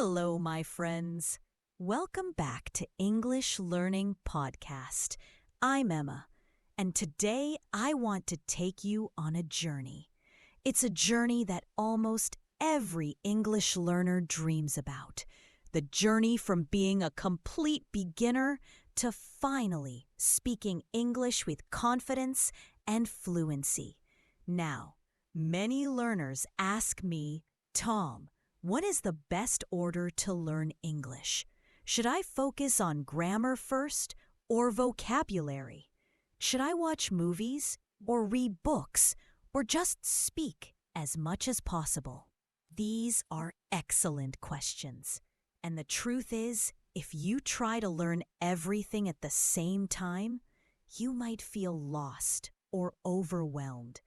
Hello, my friends. Welcome back to English Learning Podcast. I'm Emma, and today I want to take you on a journey. It's a journey that almost every English learner dreams about. The journey from being a complete beginner to finally speaking English with confidence and fluency. Now, many learners ask me, Tom, what is the best order to learn English? Should I focus on grammar first or vocabulary? Should I watch movies or read books or just speak as much as possible? These are excellent questions. And the truth is, if you try to learn everything at the same time, you might feel lost or overwhelmed.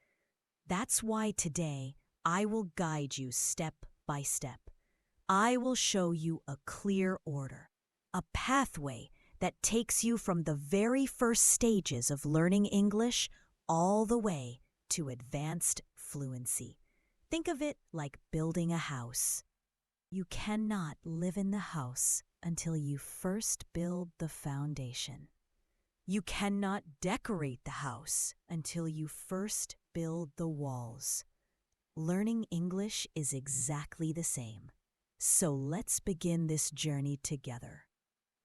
That's why today I will guide you step by step. I will show you a clear order, a pathway that takes you from the very first stages of learning English all the way to advanced fluency. Think of it like building a house. You cannot live in the house until you first build the foundation. You cannot decorate the house until you first build the walls. Learning English is exactly the same. So let's begin this journey together.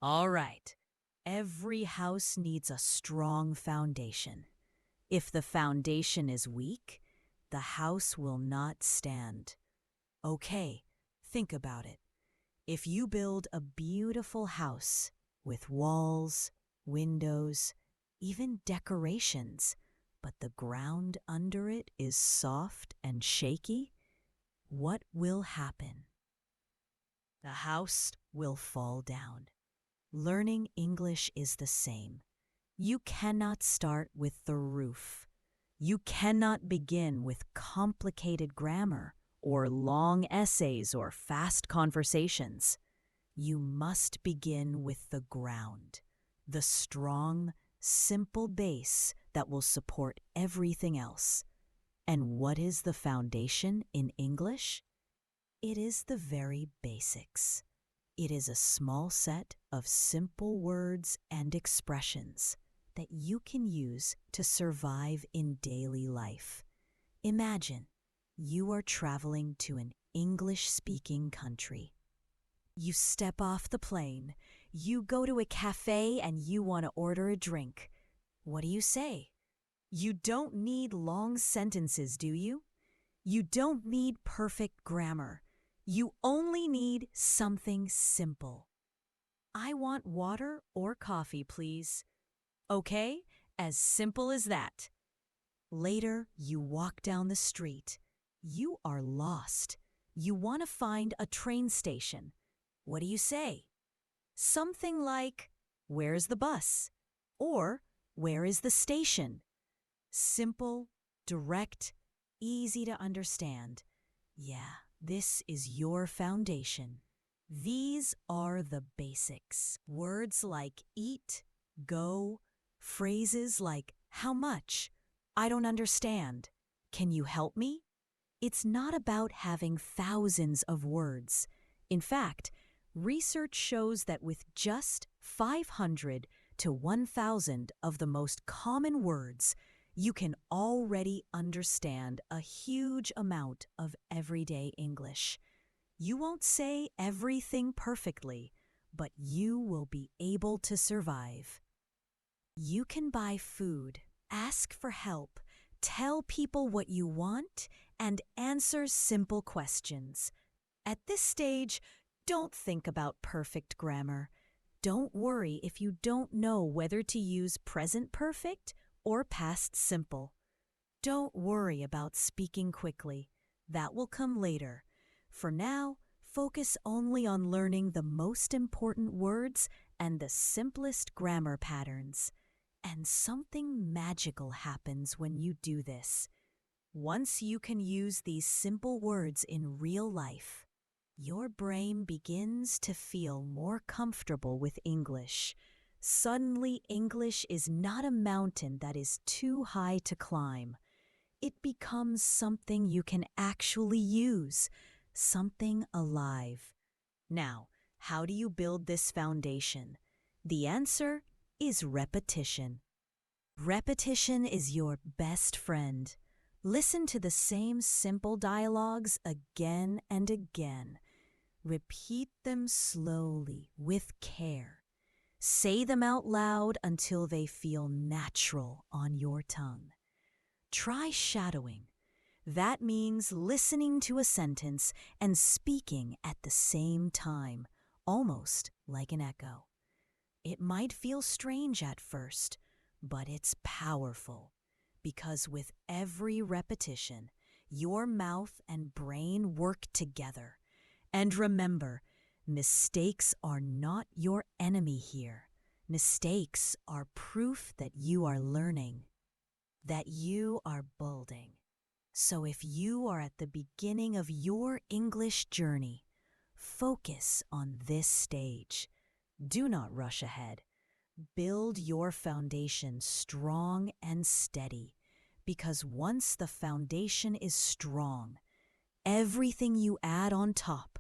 All right, every house needs a strong foundation. If the foundation is weak, the house will not stand. Okay, think about it. If you build a beautiful house with walls, windows, even decorations, but the ground under it is soft and shaky, what will happen? The house will fall down. Learning English is the same. You cannot start with the roof. You cannot begin with complicated grammar or long essays or fast conversations. You must begin with the ground, the strong, simple base that will support everything else. And what is the foundation in English? It is the very basics. It is a small set of simple words and expressions that you can use to survive in daily life. Imagine you are traveling to an English-speaking country. You step off the plane, you go to a cafe and you want to order a drink. What do you say? You don't need long sentences, do you? You don't need perfect grammar. You only need something simple. I want water or coffee, please. Okay, as simple as that. Later, you walk down the street. You are lost. You want to find a train station. What do you say? Something like, "Where's the bus?" Or, "Where is the station?" Simple, direct, easy to understand. Yeah, this is your foundation. These are the basics. Words like eat, go, phrases like how much, I don't understand, can you help me? It's not about having thousands of words. In fact, research shows that with just 500 to 1,000 of the most common words, you can already understand a huge amount of everyday English. You won't say everything perfectly, but you will be able to survive. You can buy food, ask for help, tell people what you want, and answer simple questions. At this stage, don't think about perfect grammar. Don't worry if you don't know whether to use present perfect or past simple. Don't worry about speaking quickly. That will come later. For now, focus only on learning the most important words and the simplest grammar patterns. And something magical happens when you do this. Once you can use these simple words in real life, your brain begins to feel more comfortable with English. Suddenly, English is not a mountain that is too high to climb. It becomes something you can actually use, something alive. Now, how do you build this foundation? The answer is repetition. Repetition is your best friend. Listen to the same simple dialogues again and again. Repeat them slowly with care. Say them out loud until they feel natural on your tongue. Try shadowing. That means listening to a sentence and speaking at the same time, almost like an echo. It might feel strange at first, but it's powerful because with every repetition, your mouth and brain work together. And remember, mistakes are not your enemy here. Mistakes are proof that you are learning, that you are building. So if you are at the beginning of your English journey, focus on this stage. Do not rush ahead. Build your foundation strong and steady, because once the foundation is strong, everything you add on top,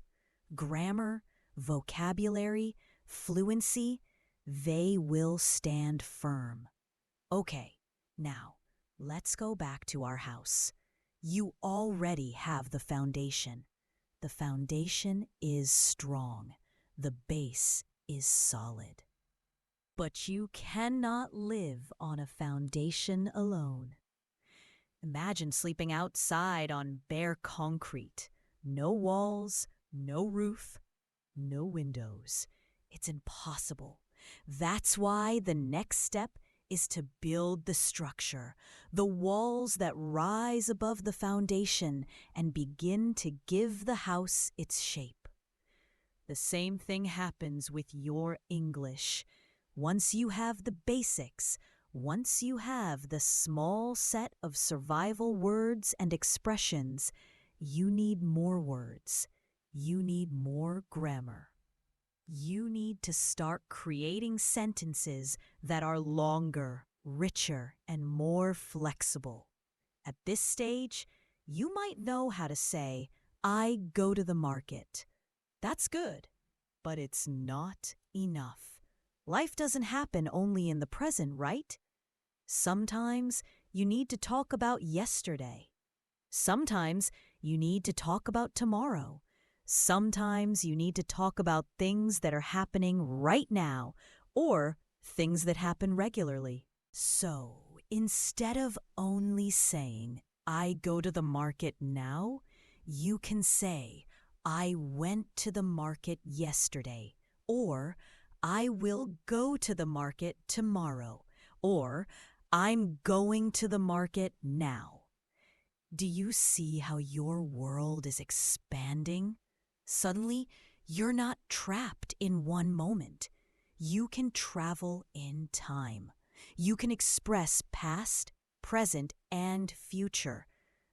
grammar, vocabulary, fluency, they will stand firm. Okay, now let's go back to our house. You already have the foundation. The foundation is strong. The base is solid. But you cannot live on a foundation alone. Imagine sleeping outside on bare concrete. No walls, no roof, no windows. It's impossible. That's why the next step is to build the structure, the walls that rise above the foundation and begin to give the house its shape. The same thing happens with your English. Once you have the basics, once you have the small set of survival words and expressions, you need more words. You need more grammar. You need to start creating sentences that are longer, richer, and more flexible. At this stage, you might know how to say, I go to the market. That's good, but it's not enough. Life doesn't happen only in the present, right? Sometimes you need to talk about yesterday. Sometimes you need to talk about tomorrow. Sometimes you need to talk about things that are happening right now or things that happen regularly. So instead of only saying, I go to the market now, you can say, I went to the market yesterday, or I will go to the market tomorrow, or I'm going to the market now. Do you see how your world is expanding? Suddenly, you're not trapped in one moment. You can travel in time. You can express past, present, and future.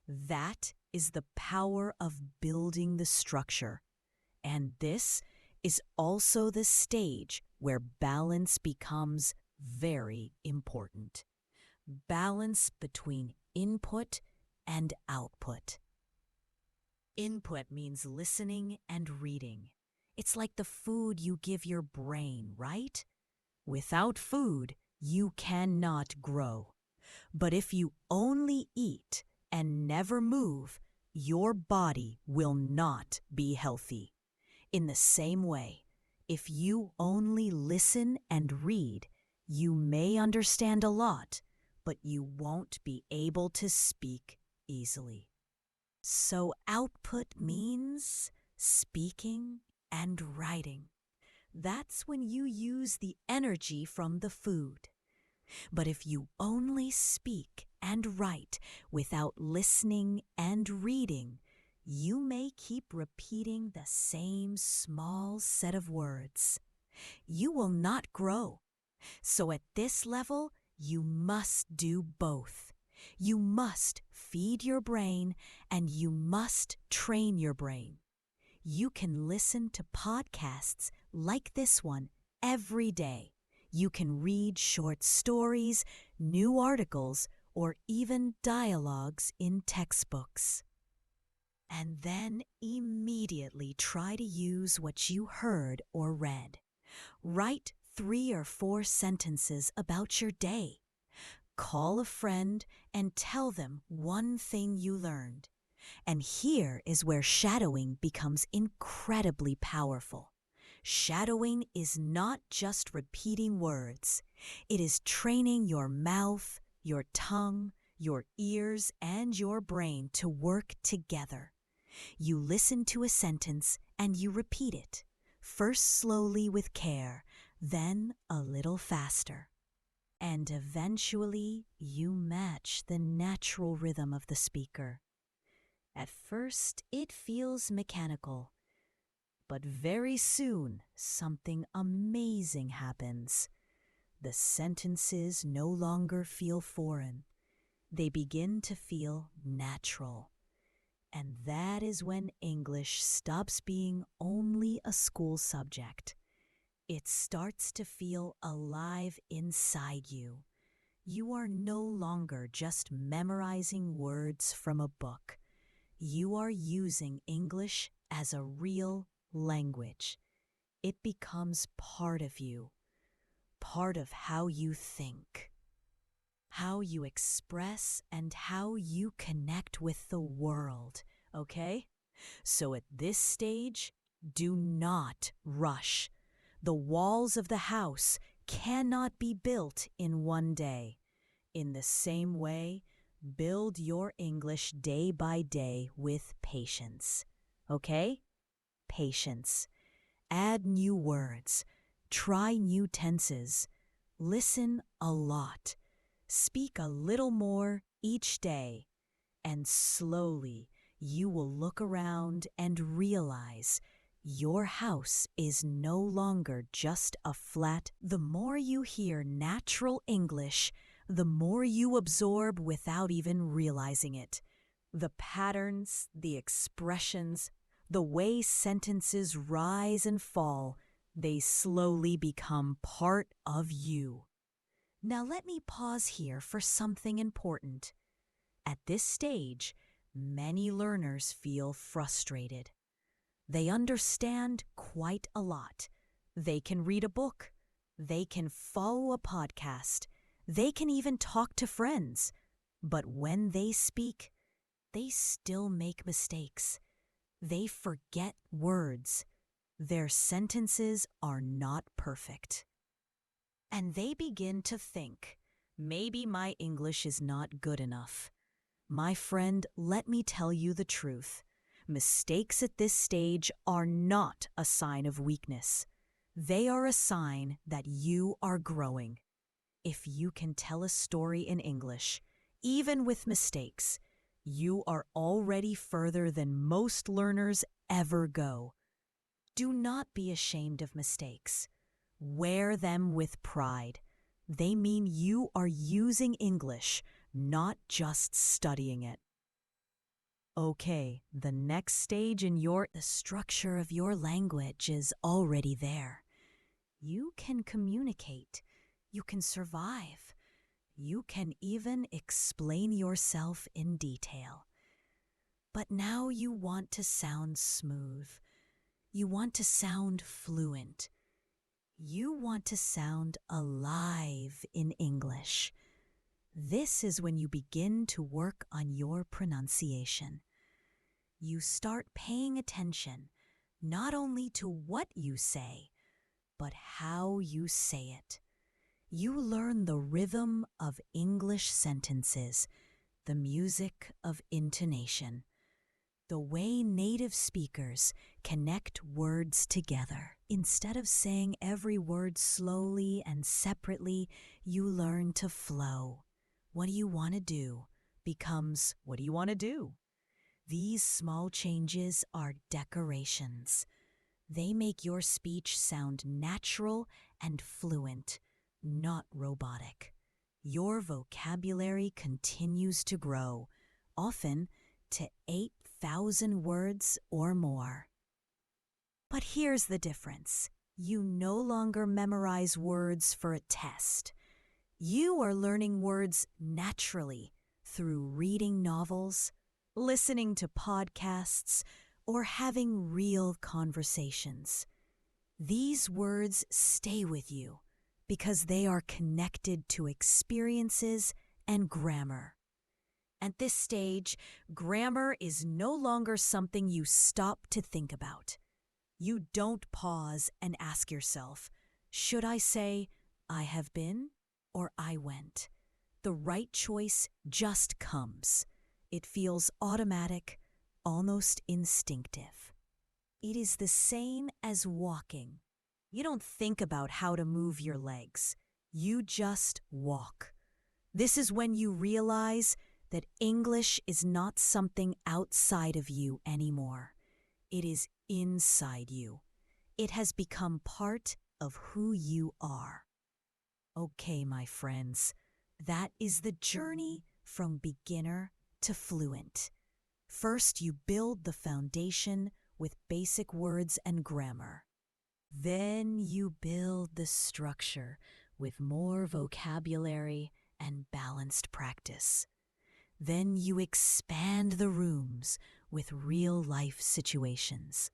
That is the power of building the structure. And this is also the stage where balance becomes very important. Balance between input and output. Input means listening and reading. It's like the food you give your brain, right? Without food, you cannot grow. But if you only eat and never move, your body will not be healthy. In the same way, if you only listen and read, you may understand a lot, but you won't be able to speak easily. So output means speaking and writing. That's when you use the energy from the food. But if you only speak and write without listening and reading, you may keep repeating the same small set of words. You will not grow. So at this level, you must do both. You must feed your brain and you must train your brain. You can listen to podcasts like this one every day. You can read short stories, new articles, or even dialogues in textbooks. and then immediately try to use what you heard or read. Write 3 or 4 sentences about your day. Call a friend and tell them one thing you learned. And here is where shadowing becomes incredibly powerful. Shadowing is not just repeating words. It is training your mouth, your tongue, your ears, and your brain to work together. You listen to a sentence and you repeat it, first slowly with care, then a little faster. And eventually you match the natural rhythm of the speaker. At first, it feels mechanical, but very soon something amazing happens. The sentences no longer feel foreign. They begin to feel natural. And that is when English stops being only a school subject. It starts to feel alive inside you. You are no longer just memorizing words from a book. You are using English as a real language. It becomes part of you, part of how you think, how you express, and how you connect with the world, okay? So at this stage, do not rush. The walls of the house cannot be built in one day. In the same way, build your English day by day with patience. Okay? Patience. Add new words. Try new tenses. Listen a lot. Speak a little more each day. And slowly, you will look around and realize your house is no longer just a flat. The more you hear natural English, the more you absorb without even realizing it. The patterns, the expressions, the way sentences rise and fall, they slowly become part of you. Now let me pause here for something important. At this stage, many learners feel frustrated. They understand quite a lot. They can read a book. They can follow a podcast. They can even talk to friends. But when they speak, they still make mistakes. They forget words. Their sentences are not perfect. And they begin to think, maybe my English is not good enough. My friend, let me tell you the truth. Mistakes at this stage are not a sign of weakness. They are a sign that you are growing. If you can tell a story in English, even with mistakes, you are already further than most learners ever go. Do not be ashamed of mistakes. Wear them with pride. They mean you are using English, not just studying it. Okay, the next stage in the structure of your language is already there. You can communicate. You can survive. You can even explain yourself in detail. But now you want to sound smooth. You want to sound fluent. You want to sound alive in English. This is when you begin to work on your pronunciation. You start paying attention not only to what you say, but how you say it. You learn the rhythm of English sentences, the music of intonation, the way native speakers connect words together. Instead of saying every word slowly and separately, you learn to flow. What do you want to do becomes, what do you want to do? These small changes are decorations. They make your speech sound natural and fluent, not robotic. Your vocabulary continues to grow, often to 8,000 words or more. But here's the difference. You no longer memorize words for a test. You are learning words naturally through reading novels, listening to podcasts, or having real conversations. These words stay with you because they are connected to experiences and grammar. At this stage, grammar is no longer something you stop to think about. You don't pause and ask yourself, should I say, I have been or I went? The right choice just comes. It feels automatic, almost instinctive. It is the same as walking. You don't think about how to move your legs. You just walk. This is when you realize that English is not something outside of you anymore. It is inside you. It has become part of who you are. Okay, my friends, that is the journey from beginner to fluent. First, you build the foundation with basic words and grammar. Then you build the structure with more vocabulary and balanced practice. Then you expand the rooms with real-life situations.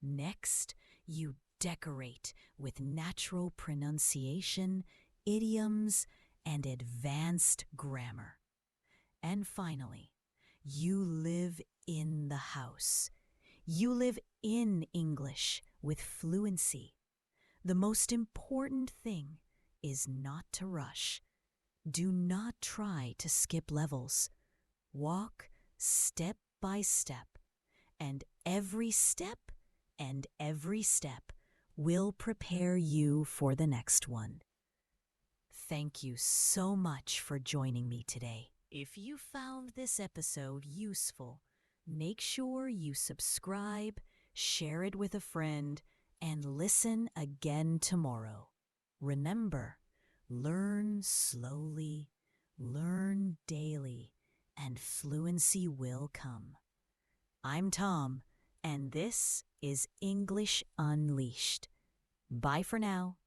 Next, you decorate with natural pronunciation, idioms, and advanced grammar. And finally, you live in the house. You live in English with fluency. The most important thing is not to rush. Do not try to skip levels. Walk step by step, and every step will prepare you for the next one. Thank you so much for joining me today. If you found this episode useful, make sure you subscribe, share it with a friend, and listen again tomorrow. Remember, learn slowly, learn daily, and fluency will come. I'm Tom, and this is English Unleashed. Bye for now.